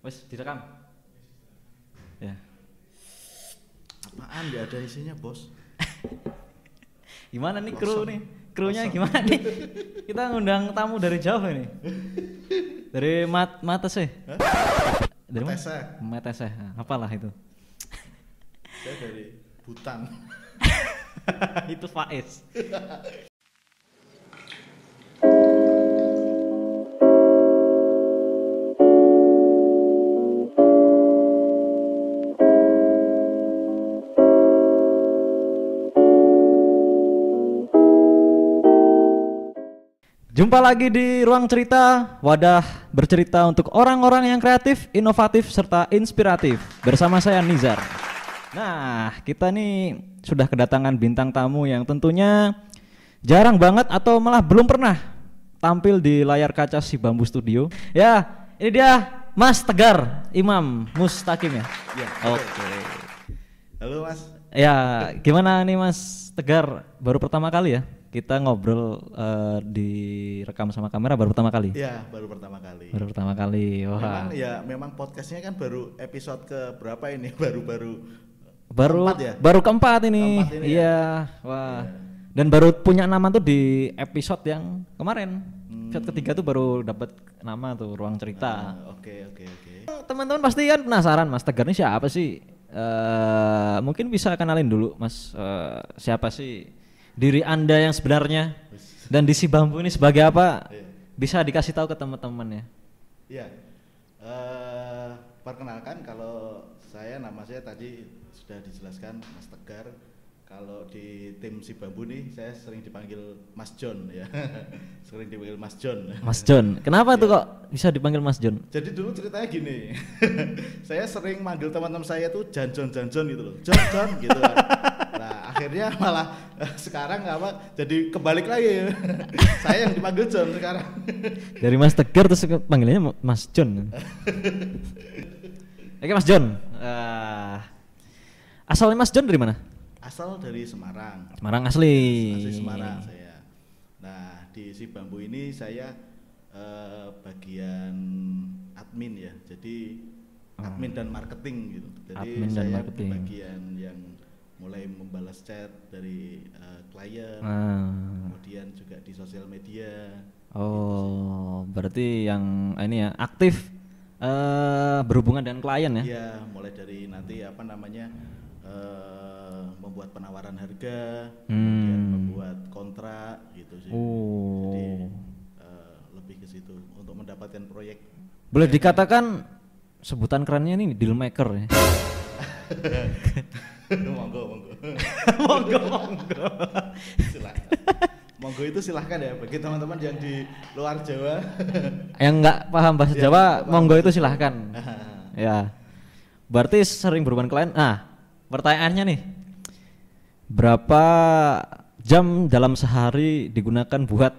Wes direkam. Ya. Apaan nggak ada isinya bos? Gimana nih kru nih? Krunya gimana nih? Kita ngundang tamu dari jauh ini. Dari Matese. Dari Matese. Matese. Apalah itu? Saya dari Butan. Itu Faiz. Jumpa lagi di Ruang Cerita, wadah bercerita untuk orang-orang yang kreatif, inovatif, serta inspiratif. Bersama saya Nizar. Nah, kita nih sudah kedatangan bintang tamu yang tentunya jarang banget atau malah belum pernah tampil di layar kaca si Bambu Studio. Ya, ini dia Mas Tegar Imam Mustaqim ya. Ya. Oke. Halo Mas. Ya, gimana nih Mas Tegar? Baru pertama kali ya? Kita ngobrol direkam sama kamera baru pertama kali. Iya, baru pertama kali. Baru pertama kali. Wah. Memang podcastnya kan baru episode ke berapa ini? Baru keempat ya? Baru keempat ini. Keempat ini iya. Wah. Dan baru punya nama tuh di episode yang kemarin. Episode ketiga tuh baru dapat nama tuh Ruang Cerita. Oke. Teman-teman pasti kan penasaran Mas Tegar ini siapa sih? Mungkin bisa kenalin dulu Mas, siapa sih diri Anda yang sebenarnya dan di si Bambu ini sebagai apa? Bisa dikasih tahu ke teman-teman ya. Iya. Perkenalkan, kalau nama saya tadi sudah dijelaskan, Mas Tegar. Kalau di tim si Bambu nih saya sering dipanggil Mas John ya. Sering dipanggil Mas John. Mas John. Kenapa tuh kok bisa dipanggil Mas John? Jadi dulu ceritanya gini. Saya sering manggil teman-teman saya tuh John gitu loh. John gitu kan. Nah, akhirnya malah sekarang jadi kebalik lagi. Saya yang dipanggil John sekarang. Dari Mas Tegar terus panggilannya Mas John. Oke Mas John. Asalnya Mas John dari mana? Asal dari Semarang. Semarang asli. Asli Semarang saya. Nah, di si Bambu ini saya bagian admin ya. Jadi admin dan marketing gitu. Jadi Admin dan saya marketing. bagian yang mulai membalas chat dari klien, kemudian juga di sosial media. Oh, berarti yang ini ya aktif berhubungan dengan klien ya? Iya, mulai dari nanti membuat penawaran harga, kemudian membuat kontrak gitu sih. Jadi lebih ke situ untuk mendapatkan proyek. Boleh dikatakan sebutan kerennya ini deal maker ya? Monggo. Monggo. Silakan. Monggo itu silahkan ya bagi teman-teman yang di luar Jawa. Yang nggak paham bahasa Jawa, monggo itu silahkan. Ya. Berarti sering berhubungan klien. Nah, pertanyaannya nih, berapa jam dalam sehari digunakan buat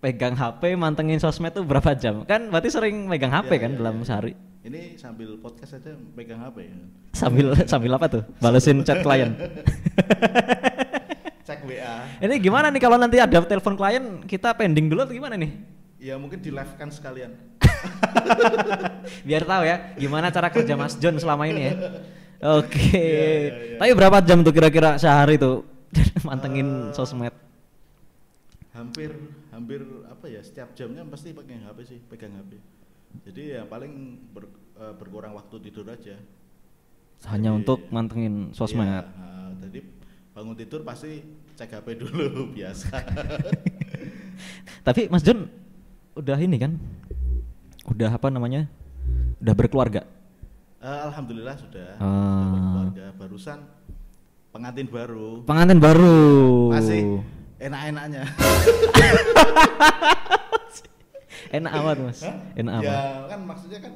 pegang HP, mantengin sosmed tuh berapa jam? Kan berarti sering megang HP kan dalam sehari. Ini sambil podcast aja pegang HP ya. Sambil apa tuh? Balesin chat klien. Cek WA. Ini gimana nih kalau nanti ada telepon klien, kita pending dulu atau gimana nih? Ya mungkin di live kan sekalian. Biar tahu ya gimana cara kerja Mas John selama ini ya. Oke. Tapi berapa jam tuh kira-kira sehari tuh mantengin sosmed? Hampir setiap jamnya pasti pegang HP. Jadi ya paling berkurang waktu tidur aja. Hanya jadi, untuk mantengin sosmed. Iya, jadi bangun tidur pasti cek HP dulu biasa. Tapi Mas John udah ini kan? Udah udah berkeluarga? Alhamdulillah sudah berkeluarga. Barusan pengantin baru. Masih enak-enaknya. Enak amat Mas. Enak amat. Ya kan maksudnya kan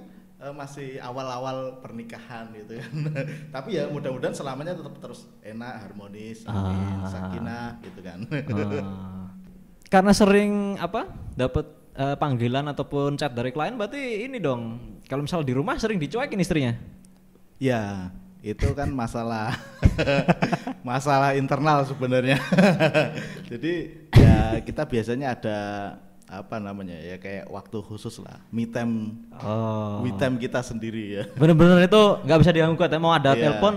masih awal-awal pernikahan gitu kan. Tapi ya mudah-mudahan selamanya tetap terus enak, harmonis, amin, sakinah gitu kan. Karena sering dapat panggilan ataupun chat dari klien, berarti ini dong. Kalau misal di rumah sering dicuekin istrinya. Ya, itu kan masalah masalah internal sebenarnya. Jadi ya kita biasanya ada apa namanya ya, kayak waktu khusus lah, me time, Oh. me time kita sendiri ya. Bener-bener itu nggak bisa diganggu ya. Mau ada Iya. telepon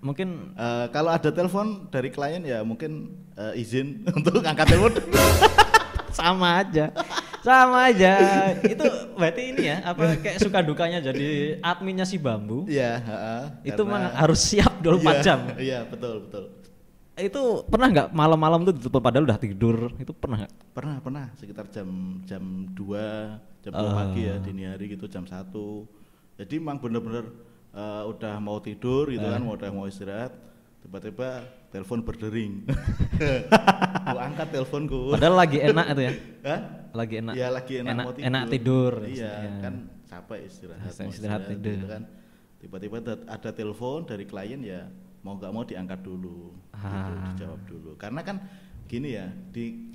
mungkin Kalau ada telepon dari klien ya mungkin izin untuk angkat telepon. sama aja. Sama aja. Itu berarti ini ya, apa kayak suka dukanya jadi adminnya si Bambu. Iya, Itu karena- memang harus siap 24 iya, jam. Iya, betul. Itu pernah nggak malam-malam tuh ditutup padahal udah tidur? Itu pernah nggak? Pernah sekitar jam 2 pagi ya, dini hari gitu, jam 1. Jadi emang bener-bener udah mau tidur gitu kan, udah mau istirahat, tiba-tiba telepon berdering. Gua angkat teleponku. Padahal lagi enak itu ya. Hah? Lagi enak. Iya, lagi enak mau tidur. Enak tidur. Iya, maksudnya. kan capek istirahat. mau Istirahat tidur. gitu kan. Tiba-tiba ada telepon dari klien ya, mau nggak mau diangkat dulu, gitu, dijawab dulu. Karena kan gini ya, di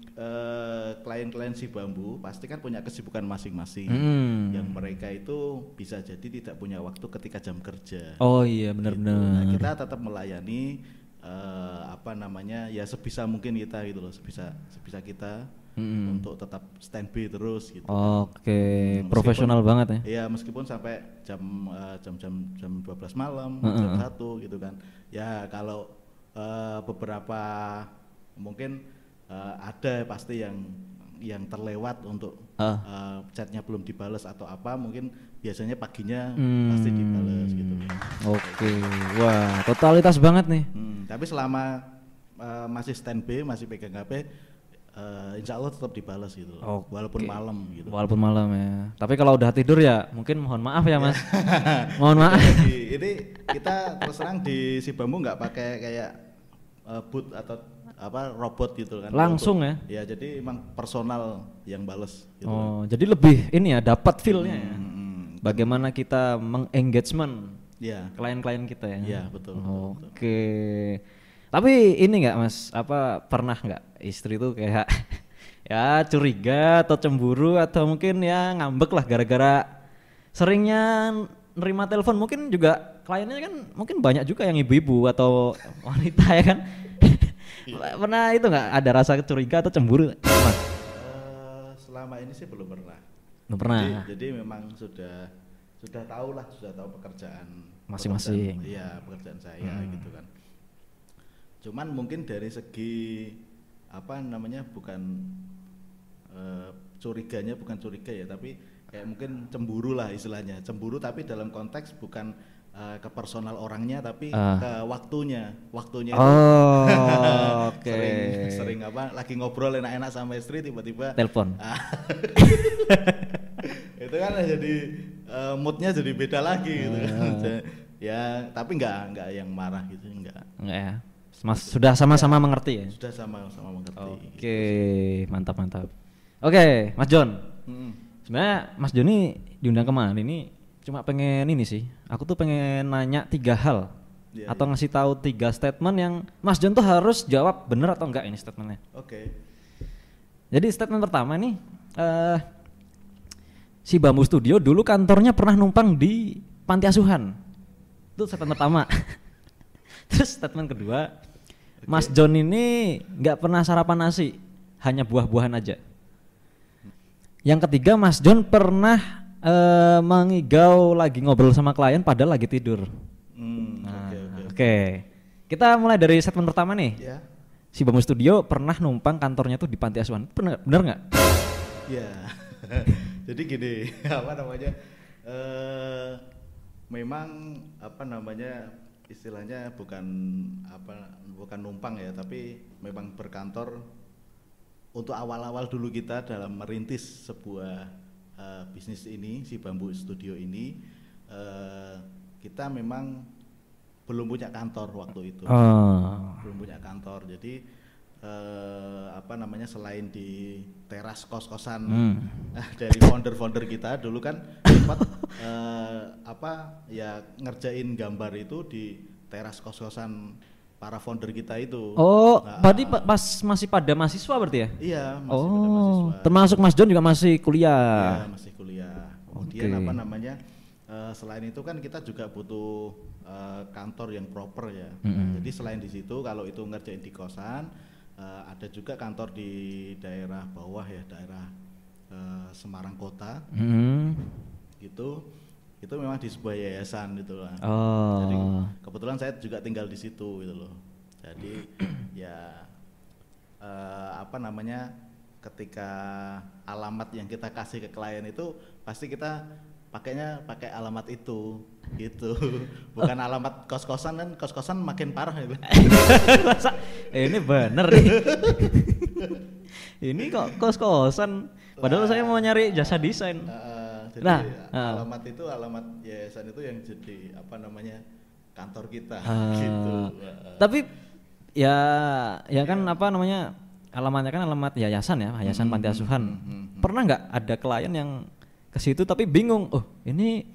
klien-klien si Bambu pasti kan punya kesibukan masing-masing. Yang mereka itu bisa jadi tidak punya waktu ketika jam kerja. Oh iya Gitu. benar-benar. Nah, kita tetap melayani apa namanya ya sebisa mungkin kita gitu loh, sebisa kita untuk tetap standby terus gitu. Oke, Meskipun- profesional banget ya. Iya, meskipun sampai jam 12 malam, jam 1 gitu kan. Ya kalau beberapa mungkin ada pasti yang terlewat untuk chatnya belum dibales atau apa, mungkin biasanya paginya pasti dibales gitu. Oke, wah totalitas banget nih. Tapi selama masih standby, masih pegang HP, insya Allah tetap dibalas gitu, walaupun malam gitu. Walaupun malam ya. Tapi kalau udah tidur ya mungkin mohon maaf ya Mas. Mohon maaf. Ini kita terus terang di si Bambu nggak pakai kayak bot atau apa robot gitu kan. Langsung robot. Ya, jadi emang personal yang bales gitu. Oh, jadi lebih ini ya dapat feel-nya ya. Bagaimana kita mengengagement Ya, klien-klien kita ya. ya betul. Oke. Tapi ini nggak Mas, apa pernah nggak istri tuh kayak ya curiga atau cemburu atau mungkin ya ngambek lah gara-gara seringnya nerima telepon, mungkin juga kliennya kan mungkin banyak juga yang ibu-ibu atau wanita ya kan. Pernah itu nggak ada rasa curiga atau cemburu? Mas? Selama ini sih belum pernah. Belum pernah. Jadi memang sudah tahu lah, sudah tahu pekerjaan Masing-masing. Iya, pekerjaan saya gitu kan. Cuman mungkin dari segi apa namanya, bukan curiganya, bukan curiga ya, tapi kayak mungkin cemburu lah istilahnya. Cemburu tapi dalam konteks bukan ke personal orangnya, tapi ke waktunya itu. Oke. Sering apa, lagi ngobrol enak-enak sama istri, tiba-tiba Telepon. Itu kan jadi moodnya jadi beda lagi gitu kan. Ya tapi nggak yang marah gitu, enggak Enggak ya. Mas sudah sama-sama mengerti ya. sudah sama-sama mengerti. Oke, mantap. Oke, Mas John. Sebenarnya Mas John ini diundang kemana ini cuma pengen ini sih. Aku tuh pengen nanya 3 hal atau ngasih tahu 3 statement yang Mas John tuh harus jawab bener atau enggak ini statementnya. Oke. Jadi statement pertama nih, si Bambu Studio dulu kantornya pernah numpang di panti asuhan. Itu statement pertama. Terus statement kedua, Mas John ini nggak pernah sarapan nasi, hanya buah-buahan aja. Yang ketiga, Mas John pernah mengigau lagi ngobrol sama klien padahal lagi tidur. Oke. Kita mulai dari statement pertama nih. Ya. Si Bambu Studio pernah numpang kantornya tuh di panti asuhan. Bener nggak? Ya. Jadi gini, apa namanya? Memang apa namanya, istilahnya bukan numpang ya, tapi memang berkantor untuk awal-awal dulu kita dalam merintis sebuah bisnis ini, si Bambu Studio ini, kita memang belum punya kantor waktu itu. Belum punya kantor, jadi apa namanya, selain di teras kos-kosan dari founder kita dulu kan sempat apa ya, ngerjain gambar itu di teras kos-kosan para founder kita itu. Berarti pas masih pada mahasiswa berarti ya? Iya, masih pada mahasiswa. Termasuk Mas John juga masih kuliah. Iya, masih kuliah. Kemudian apa namanya, selain itu kan kita juga butuh kantor yang proper ya. Jadi selain di situ, kalau itu ngerjain di kosan, ada juga kantor di daerah bawah ya, daerah Semarang Kota. Hmm. Itu memang di sebuah yayasan gitu lah. Oh. Jadi kebetulan saya juga tinggal di situ gitu loh. Jadi ya apa namanya, ketika alamat yang kita kasih ke klien itu pasti kita pakai alamat itu gitu. Bukan alamat kos-kosan, kan kos-kosan makin parah gitu. Ini bener nih. Ini kok kos-kosan, padahal saya mau nyari jasa desain. Jadi alamat itu, alamat yayasan itu yang jadi apa namanya, kantor kita gitu. Tapi ya kan apa namanya, alamatnya kan alamat yayasan ya, yayasan panti asuhan. Pernah nggak ada klien yang ke situ tapi bingung, oh ini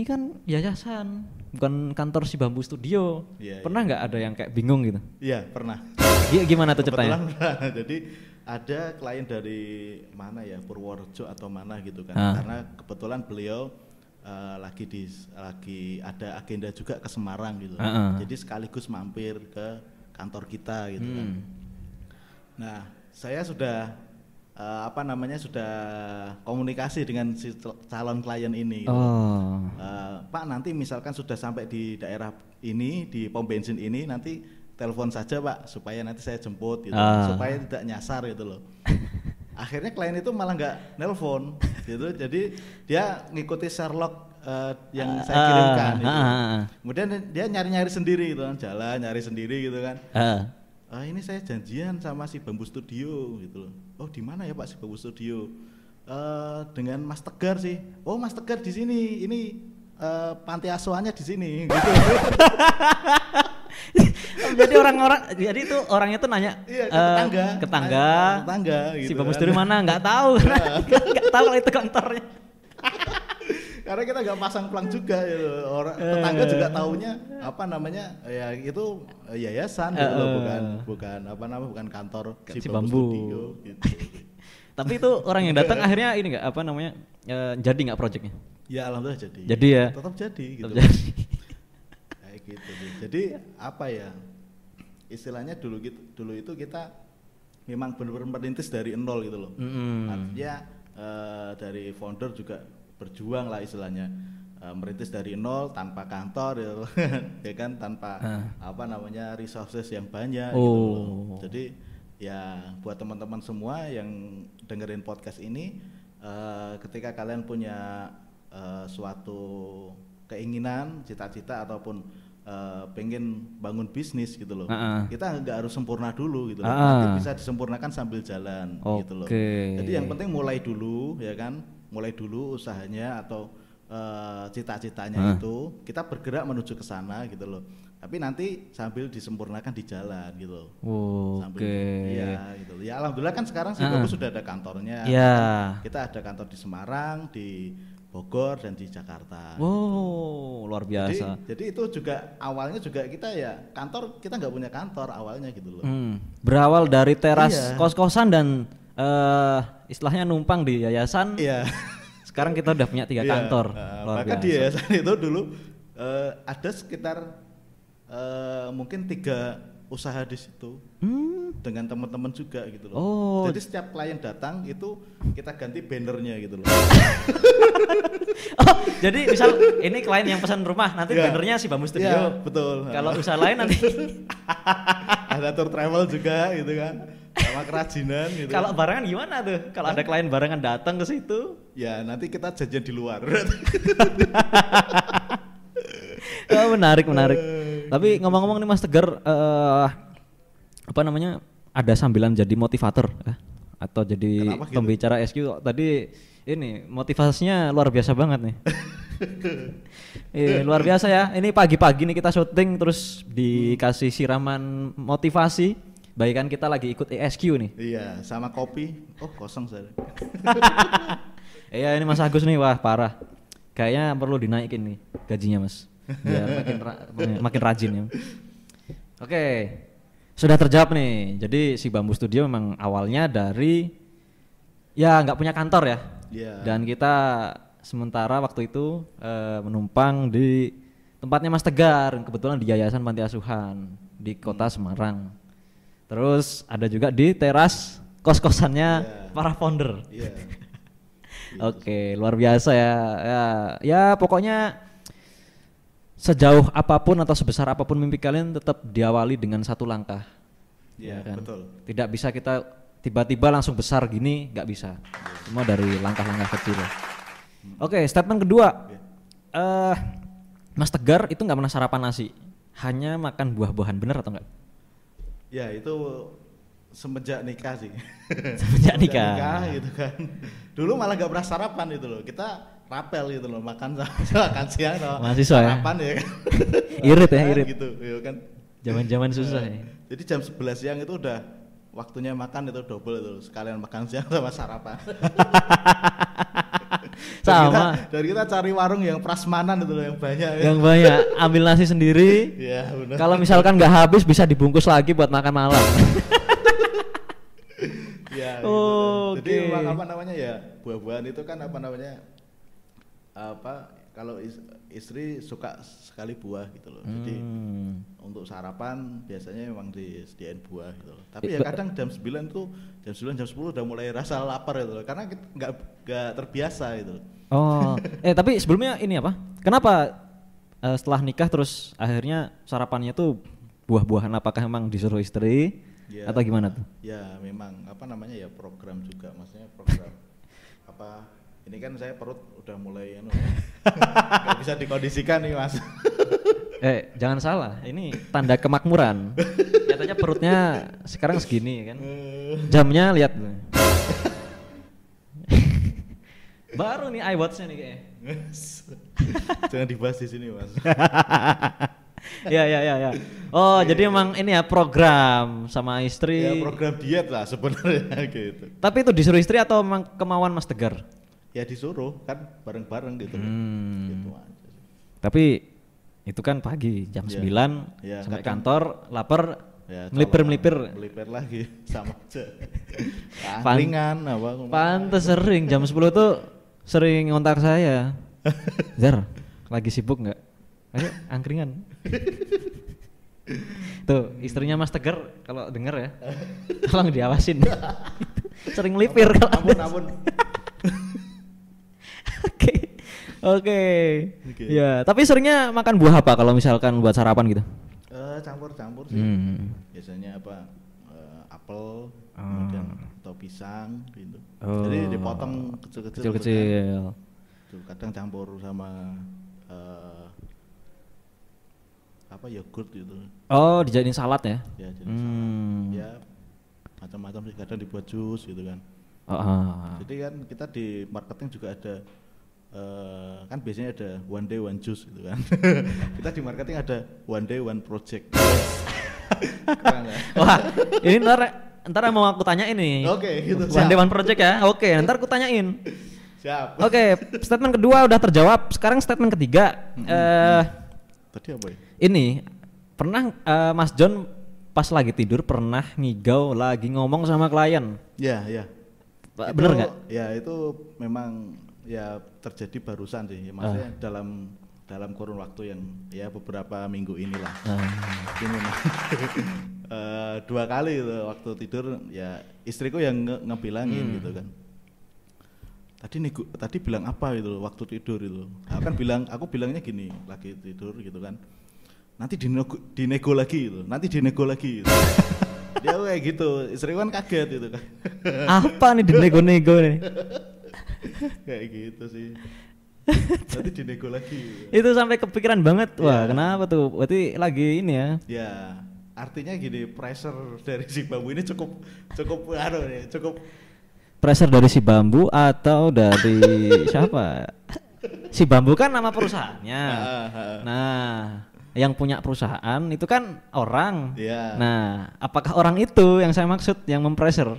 kan yayasan, bukan kantor si Bambu Studio. Pernah nggak ada yang kayak bingung gitu? Iya, pernah. Gimana tuh ceritanya? Jadi ada klien dari mana ya, Purworejo atau mana gitu kan. Karena kebetulan beliau lagi ada agenda juga ke Semarang gitu. Jadi sekaligus mampir ke kantor kita gitu kan. Nah, saya sudah sudah komunikasi dengan si calon klien ini gitu. Pak, nanti misalkan sudah sampai di daerah ini, di pom bensin ini, nanti telepon saja Pak, supaya nanti saya jemput gitu, supaya tidak nyasar gitu loh. Akhirnya klien itu malah nggak nelpon gitu, jadi dia ngikuti Sherlock yang saya kirimkan gitu. Kemudian dia nyari-nyari sendiri gitu kan, jalan nyari sendiri gitu kan. Ini saya janjian sama si Bambu Studio gitu loh. Oh, di mana ya Pak si Bambu Studio? Dengan Mas Tegar sih. Oh, Mas Tegar di sini. Ini panti asuhannya di sini gitu. Jadi jadi itu orangnya tuh nanya ke tetangga gitu, si Bambu Studio mana, nggak tahu. Nggak tahu kalau itu kantornya. Karena kita nggak pasang plang juga gitu. Tetangga juga taunya apa namanya, ya itu yayasan gitu loh, bukan kantor si Bambu Studio gitu. Tapi itu orang yang datang akhirnya ini nggak apa namanya, jadi nggak proyeknya? Ya alhamdulillah jadi. Jadi ya. Tetap jadi gitu. Kayak gitu. Jadi apa ya, istilahnya dulu itu kita memang benar-benar merintis dari nol gitu loh. Artinya dari founder juga berjuang lah istilahnya, merintis dari nol tanpa kantor ya kan, tanpa apa namanya resources yang banyak gitu loh. Jadi ya buat teman-teman semua yang dengerin podcast ini, ketika kalian punya suatu keinginan, cita-cita ataupun pengen bangun bisnis gitu loh, kita nggak harus sempurna dulu gitu loh, nanti bisa disempurnakan sambil jalan gitu loh. Jadi yang penting mulai dulu ya kan, mulai dulu usahanya atau cita-citanya itu, kita bergerak menuju ke sana gitu loh. Tapi nanti sambil disempurnakan di jalan gitu loh. Iya gitu. Ya alhamdulillah kan sekarang sih sudah ada kantornya. Kita ada kantor di Semarang, di Bogor dan di Jakarta. Gitu. Luar biasa. Jadi itu juga awalnya juga kita ya kantor, kita nggak punya kantor awalnya gitu loh. Berawal dari teras kos-kosan dan istilahnya numpang di yayasan. Sekarang kita udah punya 3 kantor. Maka di yayasan itu dulu ada sekitar mungkin 3 usaha di situ dengan teman-teman juga gitu loh. Jadi setiap klien datang itu kita ganti bannernya gitu loh. Jadi misal ini klien yang pesan rumah, nanti bannernya si Bambu Studio. Betul. Kalau usaha lain nanti ada tour travel juga gitu kan, sama kerajinan gitu. Kalau barengan gimana tuh? Kalau ada klien barengan datang ke situ? Ya nanti kita janjian di luar. Menarik. Tapi ngomong-ngomong nih Mas Tegar, apa namanya, ada sambilan jadi motivator atau jadi pembicara SQ tadi, ini motivasinya luar biasa banget nih. Luar biasa ya. Ini pagi-pagi nih kita syuting terus dikasih siraman motivasi. Baikkan kita lagi ikut ESQ nih. Iya, sama kopi. Oh, kosong saya. Iya, ini Mas Agus nih, wah parah. Kayaknya perlu dinaikin nih gajinya Mas, biar makin rajin ya. Oke, sudah terjawab nih. Jadi si Bambu Studio memang awalnya dari ya nggak punya kantor ya. Dan kita sementara waktu itu menumpang di tempatnya Mas Tegar, kebetulan di Yayasan Panti Asuhan di Kota Semarang. Terus ada juga di teras kos-kosannya Iya. para founder. Iya. Oke, luar biasa ya. Ya pokoknya sejauh apapun atau sebesar apapun mimpi kalian tetap diawali dengan satu langkah. Iya, Ya kan? betul. Tidak bisa kita tiba-tiba langsung besar gini, nggak bisa. Semua dari langkah-langkah kecil. Oke, statement kedua. Mas Tegar itu nggak pernah sarapan nasi, hanya makan buah-buahan, bener atau enggak? Ya itu semenjak nikah sih. Semenjak nikah. gitu kan. Dulu malah gak pernah sarapan itu loh. Kita rapel gitu loh, makan makan siang sama Mahasiswa ya? sarapan ya kan. Irit ya, irit. Gitu, ya kan. Zaman-zaman susah ya. Jadi jam 11 siang itu udah waktunya makan itu double itu, sekalian makan siang sama sarapan. Sama. Dari kita cari warung yang prasmanan itu loh, yang banyak. Yang banyak ambil nasi sendiri. Iya benar. Kalau misalkan nggak habis bisa dibungkus lagi buat makan malam. Ya, Oh, gitu. Jadi oke. memang apa namanya ya, buah-buahan itu kan apa namanya, apa kalau istri suka sekali buah gitu loh. Jadi untuk sarapan biasanya memang disediain buah gitu loh. Tapi ya kadang jam 9 tuh, jam 9 jam 10 udah mulai rasa lapar gitu loh. Karena kita nggak terbiasa gitu loh. Oh, tapi sebelumnya ini apa? Kenapa setelah nikah terus akhirnya sarapannya tuh buah-buahan? Apakah emang disuruh istri Ya, atau gimana tuh? ya memang apa namanya ya, program juga, maksudnya program apa, ini kan saya perut udah mulai nggak bisa dikondisikan nih mas. Jangan salah, ini tanda kemakmuran. Nyatanya perutnya sekarang segini kan. Jamnya lihat. Baru nih iWatch-nya nih kayaknya. Jangan dibahas di sini mas. Ya. Oh, jadi emang ini ya program sama istri. Ya program diet lah sebenarnya gitu. Tapi itu disuruh istri atau emang kemauan Mas Tegar? Ya disuruh kan bareng-bareng gitu. Gitu aja sih. Tapi itu kan pagi jam Ya. 9 Ya, sampai kadang- kantor lapar, Ya, melipir-melipir. melipir lagi sama aja. Pan- Angkringan apa. Pantes sering jam 10 tuh sering ngontak saya. Zar, lagi sibuk nggak? Ayo angkringan. Tuh istrinya Mas Tegar kalau denger ya, tolong diawasin. Sering melipir kalau Ampun, ada. ampun. Oke. Oke. Ya, tapi seringnya makan buah apa kalau misalkan buat sarapan gitu? Campur-campur sih. Biasanya apa? Apel, kemudian atau pisang gitu. Oh. Jadi dipotong kecil-kecil. Kecil-kecil. Tuh, kadang campur sama apa, yogurt gitu. Oh, dijadiin salad ya? Ya jadi salad. Ya macam-macam sih, kadang dibuat jus gitu kan. Jadi kan kita di marketing juga ada kan biasanya ada one day one juice gitu kan. Kita di marketing ada one day one project. Keren ya? Wah, ini ntar mau aku tanyain nih. Oke, gitu. One Day One Project ya. Oke, ntar aku tanyain. Siap. Oke, statement kedua udah terjawab. Sekarang statement ketiga. Tadi apa ya? Ini pernah Mas John pas lagi tidur pernah ngigau lagi ngomong sama klien. Ya, ya. Bener nggak? Ya itu memang ya terjadi barusan sih. Ya, maksudnya dalam kurun waktu yang ya beberapa minggu inilah. Ini nah. 2 kali gitu, waktu tidur ya istriku yang ngebilangin gitu kan. Tadi bilang apa gitu loh, waktu tidur itu. Aku bilangnya gini, lagi tidur gitu kan. Nanti dinego lagi gitu. Nanti dinego lagi gitu. Dia kayak gitu, istriku kan kaget gitu kan. Apa nih dinego-nego nih? Kayak gitu sih. Nanti dinego lagi gitu. Itu sampai kepikiran banget. Wah, Ya. kenapa tuh? Berarti lagi ini ya. Ya, artinya gini, pressure dari si bambu ini cukup nih, cukup Pressure dari si bambu atau dari siapa? Si bambu kan nama perusahaannya. Nah, yang punya perusahaan itu kan orang. Iya. Nah, apakah orang itu yang saya maksud yang mempressure?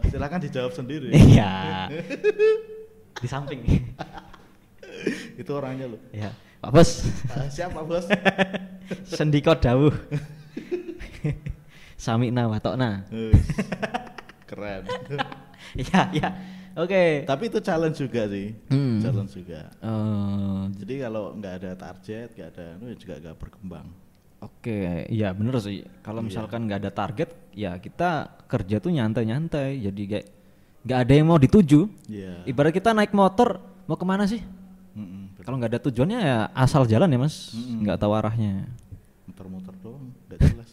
silakan dijawab sendiri. Iya. Di samping. Itu orangnya loh. Ya, Pak Bos. Siapa bos? Sendiko dawuh. Sami'na wa ta'na. Keren. Iya. Oke. Tapi itu challenge juga sih. Challenge juga. Oh, Jadi kalau nggak ada target, nggak ada, itu juga nggak berkembang. Oke, iya bener sih. Kalau misalkan nggak ada target, ya kita kerja tuh nyantai-nyantai. Jadi kayak nggak ada yang mau dituju. Iya. Ibarat kita naik motor, mau kemana sih? Betul. Kalau nggak ada tujuannya ya asal jalan ya mas, nggak tahu arahnya. Muter-muter doang, nggak jelas.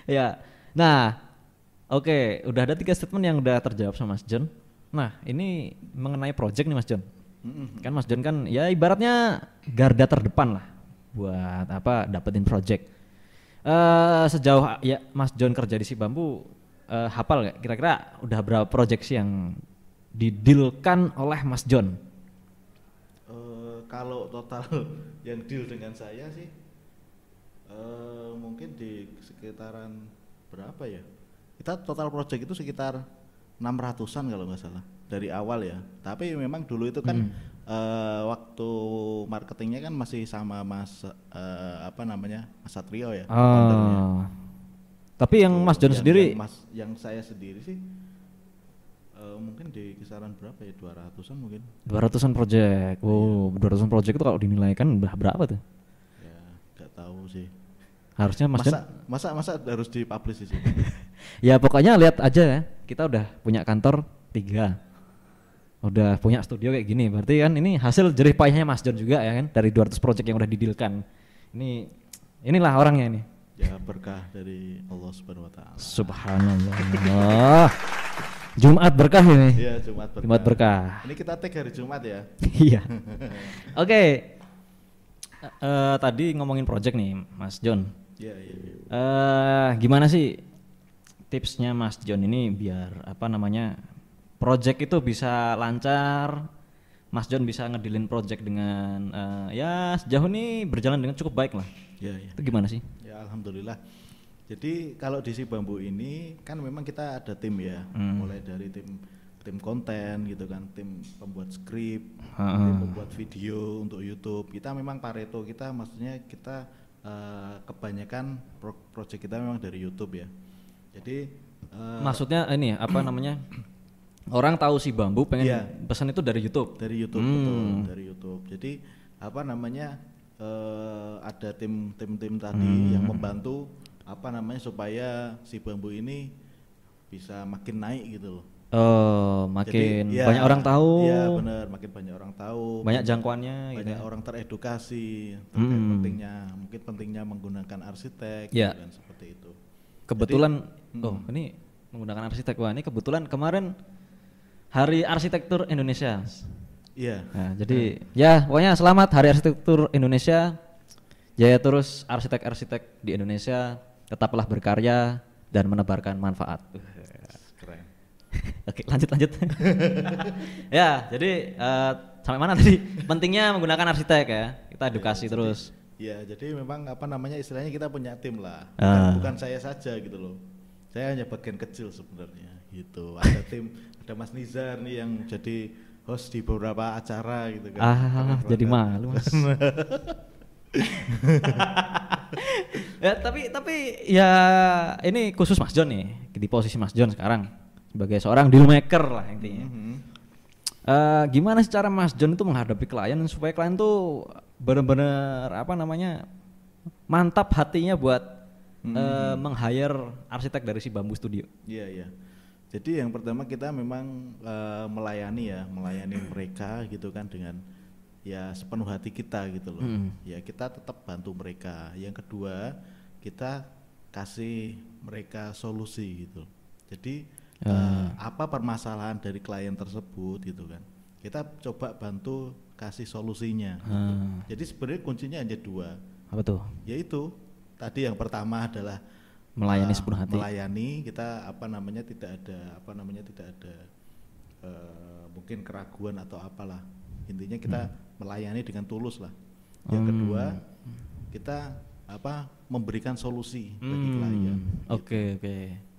Ya, nah, oke, udah ada 3 statement yang udah terjawab sama Mas John. Nah, ini mengenai project nih Mas John. Kan Mas John kan ya ibaratnya garda terdepan lah buat apa dapetin project. Sejauh ya Mas John kerja di Si Bambu, hafal nggak kira-kira udah berapa project sih yang didilkan oleh Mas John? Kalau total yang deal dengan saya sih mungkin di sekitaran berapa ya? Kita total project itu sekitar 600-an kalau nggak salah dari awal ya. Tapi memang dulu itu kan waktu marketingnya kan masih sama Mas Mas Satrio ya. Tapi yang Mas John sendiri, yang saya sendiri sih mungkin di kisaran berapa ya, 200-an mungkin. 200-an project. Wow, 200-an project itu kalau dinilai kan berapa tuh? Ya, nggak tahu sih. Harusnya Mas John masa harus dipublish di sini. Ya pokoknya lihat aja ya, kita udah punya kantor 3, udah punya studio kayak gini, berarti kan ini hasil jerih payahnya Mas John juga ya kan, dari 200 project yang udah didilkan. Inilah orangnya ini. Ya berkah dari Allah Subhanahu Wa Taala. Subhanallah. Jumat berkah ini. Iya, Jumat berkah. Jumat berkah. Ini kita tag hari Jumat ya. Iya. Oke. Tadi ngomongin project nih, Mas John. Iya. Gimana sih tipsnya Mas John ini biar project itu bisa lancar, Mas John bisa ngedilin project dengan ya sejauh ini berjalan dengan cukup baik lah. Iya. Itu gimana sih? Ya alhamdulillah. Jadi kalau di Si Bambu ini kan memang kita ada tim ya, mulai dari tim konten gitu kan, tim pembuat skrip, tim pembuat video untuk YouTube. Kita memang Pareto kita, maksudnya kita kebanyakan project kita memang dari YouTube ya. Jadi maksudnya ini orang tahu Si Bambu pengen pesan itu dari YouTube. Dari YouTube betul, dari YouTube. Jadi ada tim tadi yang membantu supaya Si Bambu ini bisa makin naik gitu loh. Makin banyak orang tahu. Iya benar, makin banyak orang tahu. Banyak jangkauannya. Banyak orang teredukasi terkait pentingnya menggunakan arsitek, gitu kan, seperti itu. Kebetulan, ini menggunakan arsitek. Wah ini kebetulan kemarin Hari Arsitektur Indonesia. Iya. Nah, jadi ya pokoknya selamat Hari Arsitektur Indonesia. Jaya terus arsitek-arsitek di Indonesia, tetaplah berkarya dan menebarkan manfaat. Keren. Oke, lanjut. Ya, jadi sampai mana tadi? Pentingnya menggunakan arsitek ya. Kita edukasi terus. Jadi memang istilahnya kita punya tim lah. Bukan saya saja gitu loh. Saya hanya bagian kecil sebenarnya gitu. Ada tim, ada Mas Nizar nih yang jadi host di beberapa acara gitu kan. Jadi malu Mas. Ya, tapi ya ini khusus Mas John nih, di posisi Mas John sekarang sebagai seorang dealmaker lah intinya. Gimana sih cara Mas John itu menghadapi klien supaya klien tuh benar-benar mantap hatinya buat meng-hire arsitek dari Si Bambu Studio? Iya. Jadi yang pertama kita memang melayani mereka gitu kan dengan ya sepenuh hati kita gitu loh. Ya kita tetap bantu mereka. Yang kedua kita kasih mereka solusi gitu. Jadi apa permasalahan dari klien tersebut gitu kan, kita coba bantu kasih solusinya gitu. Jadi sebenarnya kuncinya hanya 2. Apa tuh? Yaitu tadi yang pertama adalah melayani sepenuh hati. Melayani kita tidak ada mungkin keraguan atau apalah. Intinya kita melayani dengan tulus lah. Yang kedua kita memberikan solusi bagi klien. Oke.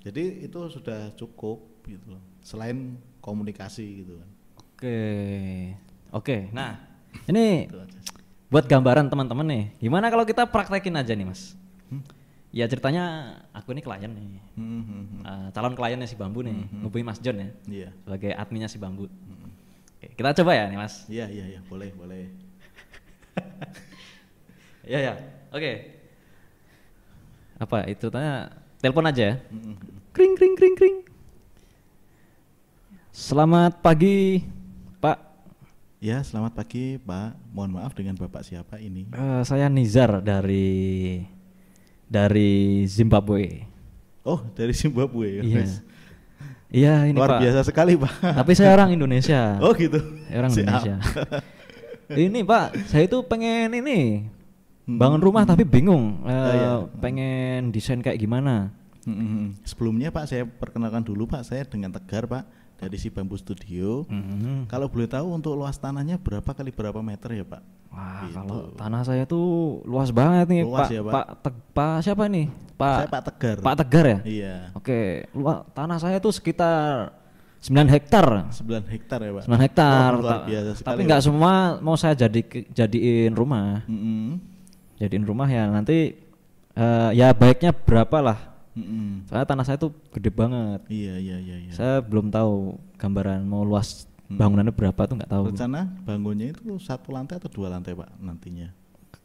Jadi itu sudah cukup gitu loh. Selain komunikasi gitu kan. Oke. Nah, ini buat gambaran teman-teman nih. Gimana kalau kita praktekin aja nih, Mas? Ya ceritanya aku ini klien nih. Calon kliennya Si Bambu nih, ngubungin Mas John ya. Iya. Sebagai adminnya Si Bambu. Oke, kita coba ya nih, Mas. Iya, boleh. Iya. Oke. apa itu tanya telepon aja ya. Kring kring kring kring. Selamat pagi, Pak. Ya, selamat pagi, Pak. Mohon maaf, dengan Bapak siapa ini? Saya Nizar dari Zimbabwe. Oh, dari Zimbabwe. Iya. Iya, ini luar Pak. biasa sekali, Pak. Tapi saya orang Indonesia. Oh, gitu. Orang Siap. Indonesia. Ini Pak, saya itu pengen ini bangun rumah tapi bingung pengen desain kayak gimana. Sebelumnya Pak, saya perkenalkan dulu Pak, saya dengan Tegar Pak dari Si Bambu Studio. Kalau boleh tahu untuk luas tanahnya berapa kali berapa meter ya Pak? Wah, Gitu. kalau tanah saya tuh luas banget nih Luas Pak. ya, Pak? Pak siapa nih? Saya Pak Tegar. Pak Tegar ya? Iya. Oke, tanah saya tuh sekitar 9 hektar. 9 hektar ya Pak. 9 hektar. Oh, luar biasa sekali. Tapi nggak semua mau saya jadiin rumah. Jadiin rumah ya nanti ya baiknya berapa lah. Soalnya tanah saya tuh gede banget. Iya. Saya belum tahu gambaran mau luas bangunannya berapa tuh nggak tahu. Rencana bangunnya itu 1 lantai atau 2 lantai Pak nantinya?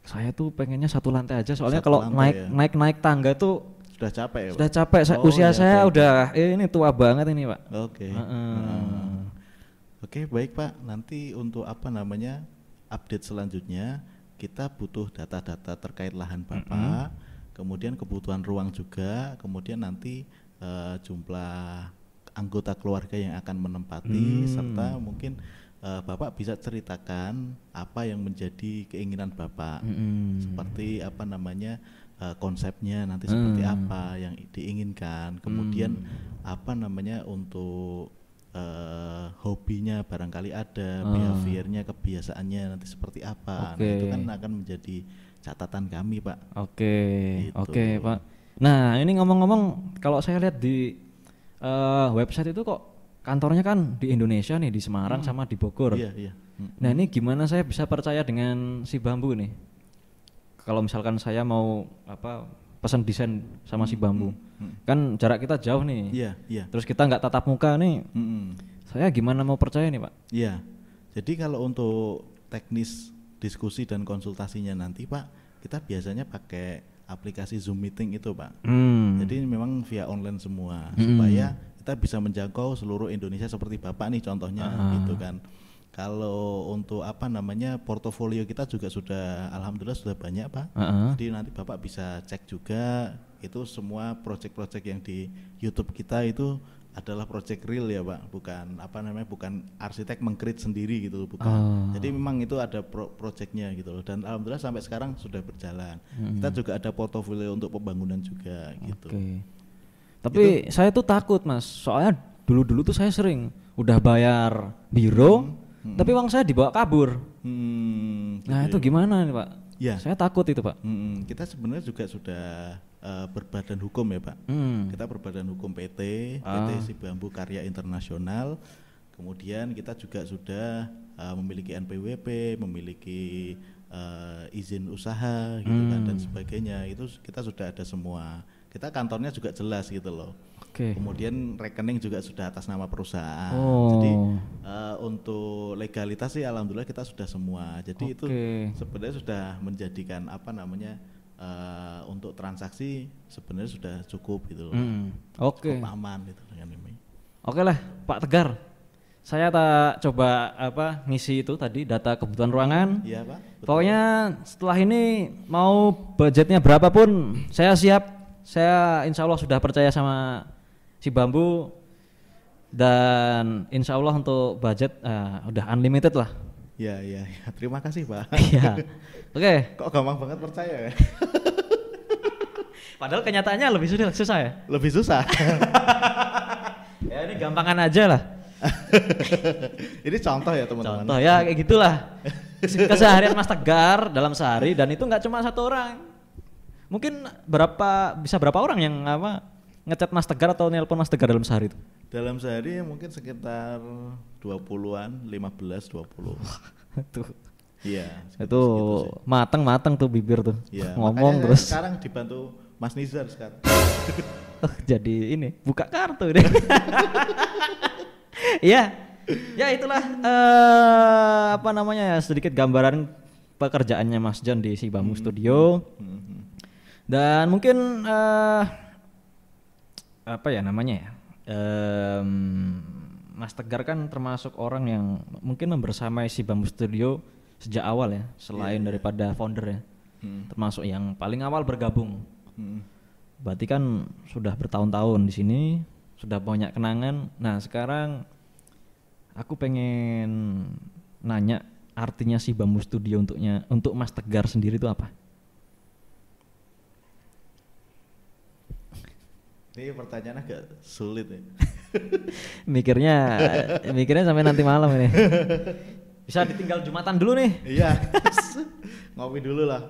Saya tuh pengennya 1 lantai aja soalnya 1 kalau lantai naik tangga tuh sudah capek ya Pak? sudah capek. Usia iya, saya baik. udah ini tua banget ini Pak. Oke. Oke, baik Pak. Nanti untuk update selanjutnya kita butuh data-data terkait lahan Bapak, kemudian kebutuhan ruang juga, kemudian nanti jumlah anggota keluarga yang akan menempati, serta mungkin Bapak bisa ceritakan apa yang menjadi keinginan Bapak, seperti konsepnya nanti seperti apa yang diinginkan, kemudian untuk hobinya barangkali ada, behaviornya, kebiasaannya nanti seperti apa. Nah, itu kan akan menjadi catatan kami Pak. Oke, Gitu. oke Pak. Nah ini ngomong-ngomong, kalau saya lihat di website itu kok kantornya kan di Indonesia nih, di Semarang sama di Bogor. Iya. Nah ini gimana saya bisa percaya dengan Si Bambu nih? Kalau misalkan saya mau pesan desain sama Si Bambu, kan jarak kita jauh nih. Iya. Terus kita nggak tatap muka nih. Saya gimana mau percaya nih Pak? Iya. Jadi kalau untuk teknis diskusi dan konsultasinya nanti Pak, kita biasanya pakai aplikasi Zoom Meeting itu Pak. Jadi memang via online semua supaya kita bisa menjangkau seluruh Indonesia seperti Bapak nih contohnya gitu kan. Kalau untuk portofolio kita juga sudah alhamdulillah sudah banyak Pak. Jadi nanti Bapak bisa cek juga itu semua proyek-proyek yang di YouTube kita itu adalah proyek real ya Pak, bukan arsitek meng-create sendiri gitu, bukan. Jadi memang itu ada proyeknya gitu loh, dan alhamdulillah sampai sekarang sudah berjalan. Kita juga ada portofolio untuk pembangunan juga gitu. Tapi saya tuh takut Mas, soalnya dulu tuh saya sering udah bayar biro, tapi uang saya dibawa kabur. Nah itu gimana nih Pak? Ya. Saya takut itu Pak. Kita sebenarnya juga sudah berbadan hukum ya Pak. Kita berbadan hukum PT Si Bambu Karya Internasional. Kemudian kita juga sudah memiliki NPWP, memiliki izin usaha gitu kan dan sebagainya. Itu kita sudah ada semua. Kita kantornya juga jelas gitu loh. Kemudian rekening juga sudah atas nama perusahaan. Jadi untuk legalitas sih alhamdulillah kita sudah semua. Jadi itu sebenarnya sudah menjadikan untuk transaksi sebenarnya sudah cukup gitu loh. Cukup aman gitu dengan ini. Oke lah Pak Tegar. Saya tak coba ngisi itu tadi data kebutuhan ruangan. Iya Pak. Betul. Pokoknya setelah ini mau budgetnya berapapun saya siap. Saya insya Allah sudah percaya sama Si Bambu, dan insya Allah untuk budget udah unlimited lah. Iya. Terima kasih Pak. Iya. Oke. Kok gampang banget percaya ya? Padahal kenyataannya lebih susah ya. Lebih susah. Ya ini gampangan aja lah. Ini contoh ya teman-teman. Contoh ya kayak gitulah. Keseharian Mas Tegar dalam sehari, dan itu nggak cuma 1 orang. Mungkin bisa berapa orang yang ngechat Mas Tegar atau nelpon Mas Tegar dalam sehari itu? Dalam sehari mungkin sekitar 20-an, 15-20. Tuh. Iya. Itu mateng tuh bibir tuh. Ya, ngomong terus. Sekarang dibantu Mas Nizar sekarang. Jadi ini buka kartu deh. Iya. Ya itulah sedikit gambaran pekerjaannya Mas John di Si Bambu Studio. Dan mungkin apa ya namanya ya? Mas Tegar kan termasuk orang yang mungkin membersamai si Bambu Studio sejak awal ya, selain daripada founder ya. Termasuk yang paling awal bergabung. Berarti kan sudah bertahun-tahun di sini, sudah banyak kenangan. Nah, sekarang aku pengen nanya artinya si Bambu Studio untuk Mas Tegar sendiri itu apa? Ini pertanyaan agak sulit ya. mikirnya sampai nanti malam ini. Bisa ditinggal Jumatan dulu nih. Iya. Ngopi dulu lah.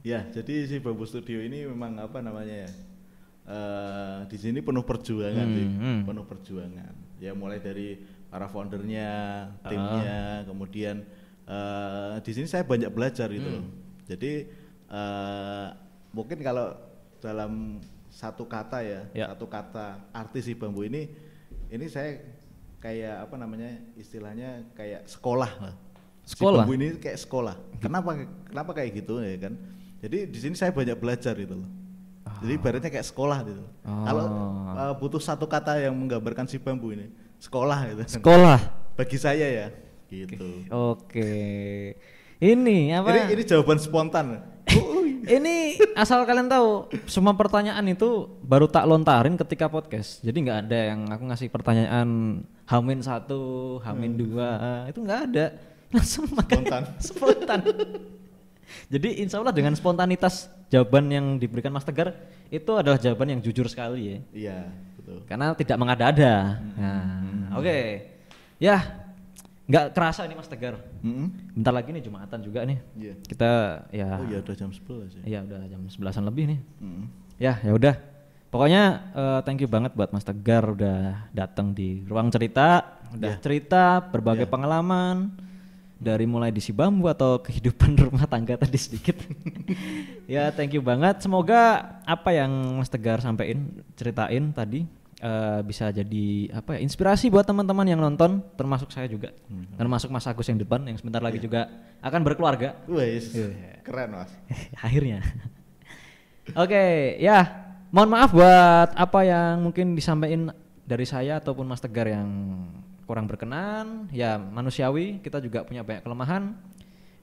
Ya, jadi si Bambu Studio ini memang apa namanya ya? Di sini penuh perjuangan sih, penuh perjuangan. Ya mulai dari para foundernya, timnya, kemudian di sini saya banyak belajar gitu loh. Jadi mungkin kalau dalam satu kata satu kata arti si Bambu ini saya kayak apa namanya istilahnya kayak sekolah lah. Sekolah. Si Bambu ini kayak sekolah. Kenapa kayak gitu ya kan? Jadi di sini saya banyak belajar gitu loh. Jadi ibaratnya kayak sekolah gitu. Kalau butuh satu kata yang menggambarkan si Bambu ini, sekolah gitu. Sekolah. Bagi saya ya, gitu. Oke. Ini apa? Ini jawaban spontan. Ini asal kalian tahu, semua pertanyaan itu baru tak lontarin ketika podcast. Jadi nggak ada yang aku ngasih pertanyaan H-1, H-2, itu nggak ada. Langsung makan spontan. Jadi insya Allah dengan spontanitas jawaban yang diberikan Mas Tegar itu adalah jawaban yang jujur sekali ya. Iya, betul. Karena tidak mengada-ada. Oke. Ya, nggak kerasa ini Mas Tegar. Bentar lagi nih Jumatan juga nih. Iya. Kita ya. Oh iya udah jam 11 ya. Iya udah jam 11-an lebih nih. Ya udah. Pokoknya thank you banget buat Mas Tegar udah datang di Ruang Cerita, udah cerita berbagai pengalaman dari mulai di si Bambu atau kehidupan rumah tangga tadi sedikit. Ya thank you banget. Semoga apa yang Mas Tegar ceritain tadi bisa jadi apa ya inspirasi buat teman-teman yang nonton, termasuk saya juga, termasuk Mas Agus yang depan yang sebentar lagi juga akan berkeluarga. Wes, keren Mas. Akhirnya. Oke, ya mohon maaf buat apa yang mungkin disampaikan dari saya ataupun Mas Tegar yang kurang berkenan, ya manusiawi, kita juga punya banyak kelemahan.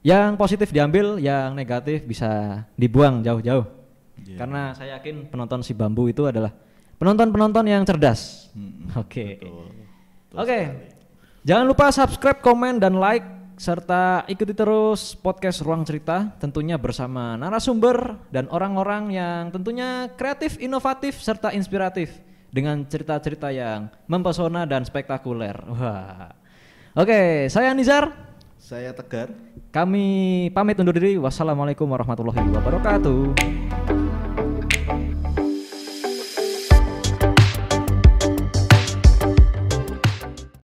Yang positif diambil, yang negatif bisa dibuang jauh-jauh. Karena saya yakin penonton si Bambu itu adalah penonton-penonton yang cerdas. Oke. Jangan lupa subscribe, komen, dan like, serta ikuti terus podcast Ruang Cerita, tentunya bersama narasumber dan orang-orang yang tentunya kreatif, inovatif, serta inspiratif dengan cerita-cerita yang mempesona dan spektakuler. Wah. Oke, saya Nizar. Saya Tegar. Kami pamit undur diri. Wassalamualaikum warahmatullahi wabarakatuh.